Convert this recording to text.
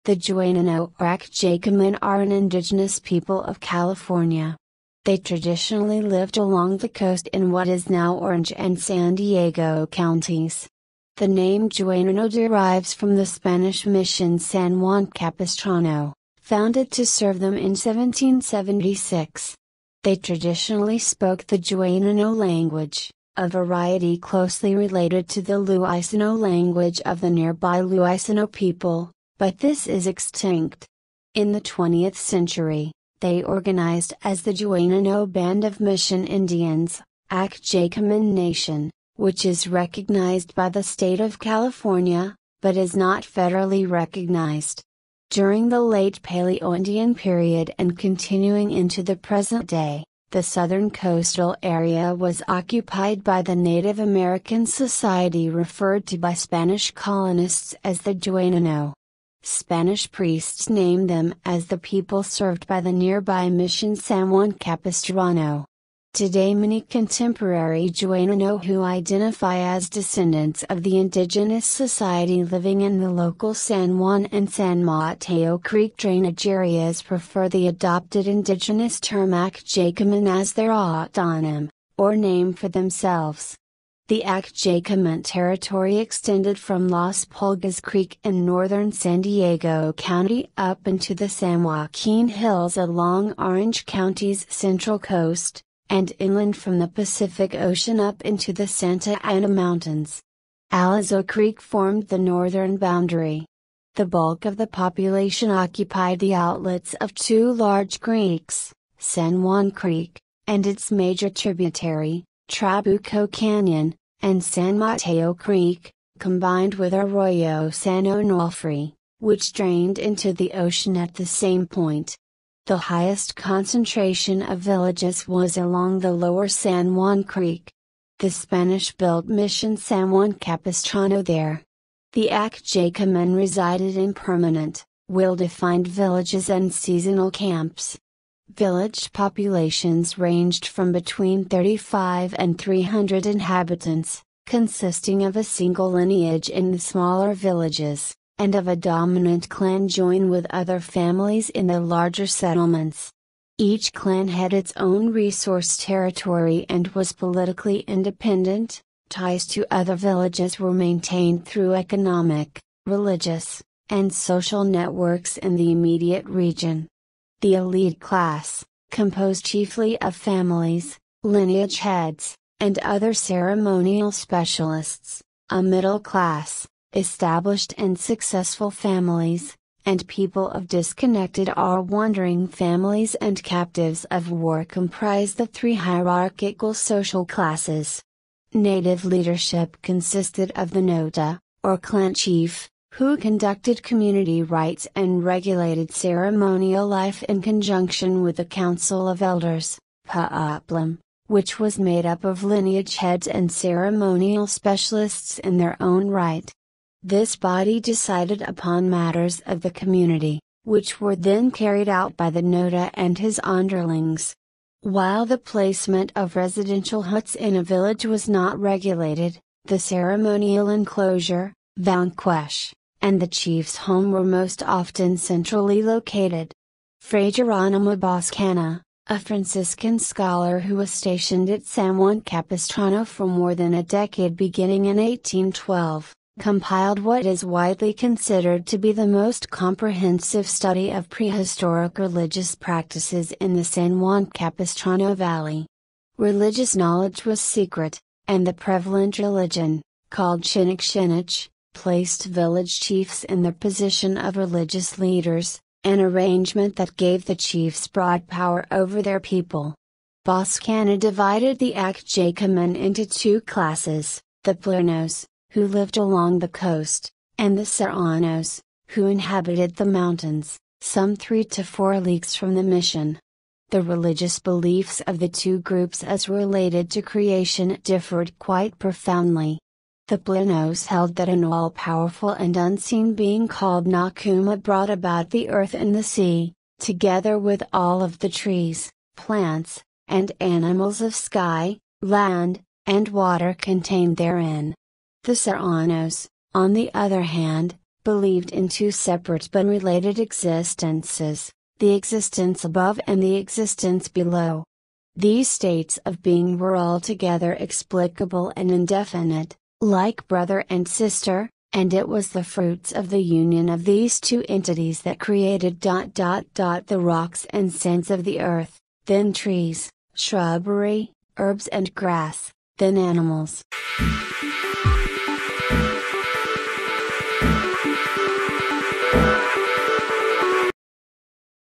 The Juaneño or Acjacaman are an indigenous people of California. They traditionally lived along the coast in what is now Orange and San Diego counties. The name Juaneño derives from the Spanish mission San Juan Capistrano, founded to serve them in 1776. They traditionally spoke the Juaneño language, a variety closely related to the Luiseno language of the nearby Luiseno people, but this is extinct. In the 20th century, they organized as the Juaneño Band of Mission Indians, Acjacaman Nation, which is recognized by the state of California, but is not federally recognized. During the late Paleo-Indian period and continuing into the present day, the southern coastal area was occupied by the Native American society referred to by Spanish colonists as the Juaneño. Spanish priests named them as the people served by the nearby mission San Juan Capistrano. Today many contemporary Juaneño who identify as descendants of the indigenous society living in the local San Juan and San Mateo Creek drainage areas prefer the adopted indigenous term Acjacaman as their autonym, or name for themselves. The Acjacaman territory extended from Las Pulgas Creek in northern San Diego County up into the San Joaquin Hills along Orange County's central coast, and inland from the Pacific Ocean up into the Santa Ana Mountains. Alizo Creek formed the northern boundary. The bulk of the population occupied the outlets of two large creeks, San Juan Creek, and its major tributary, Trabuco Canyon, and San Mateo Creek, combined with Arroyo San Onofre, which drained into the ocean at the same point. The highest concentration of villages was along the lower San Juan Creek. The Spanish built mission San Juan Capistrano there. The Acjacaman resided in permanent, well-defined villages and seasonal camps. Village populations ranged from between 35 and 300 inhabitants, consisting of a single lineage in the smaller villages, and of a dominant clan joined with other families in the larger settlements. Each clan had its own resource territory and was politically independent. Ties to other villages were maintained through economic, religious, and social networks in the immediate region. The elite class, composed chiefly of families, lineage heads, and other ceremonial specialists, a middle class, established and successful families, and people of disconnected or wandering families and captives of war comprised the three hierarchical social classes. Native leadership consisted of the Nota, or clan chief, who conducted community rites and regulated ceremonial life in conjunction with the Council of Elders, Pauplam, which was made up of lineage heads and ceremonial specialists in their own right. This body decided upon matters of the community, which were then carried out by the Nota and his underlings. While the placement of residential huts in a village was not regulated, the ceremonial enclosure, vanquesh, and the chief's home were most often centrally located. Fray Geronimo Boscana, a Franciscan scholar who was stationed at San Juan Capistrano for more than a decade beginning in 1812, compiled what is widely considered to be the most comprehensive study of prehistoric religious practices in the San Juan Capistrano Valley. Religious knowledge was secret, and the prevalent religion, called Chinich, placed village chiefs in the position of religious leaders, an arrangement that gave the chiefs broad power over their people. Boscana divided the Acjacaman into two classes, the Plinos, who lived along the coast, and the Serranos, who inhabited the mountains, some 3 to 4 leagues from the mission. The religious beliefs of the two groups as related to creation differed quite profoundly. The Plinos held that an all-powerful and unseen being called Nakuma brought about the earth and the sea, together with all of the trees, plants, and animals of sky, land, and water contained therein. The Serranos, on the other hand, believed in two separate but related existences, the existence above and the existence below. These states of being were altogether explicable and indefinite, like brother and sister, and it was the fruits of the union of these two entities that created the rocks and sands of the earth, then trees, shrubbery, herbs and grass, then animals.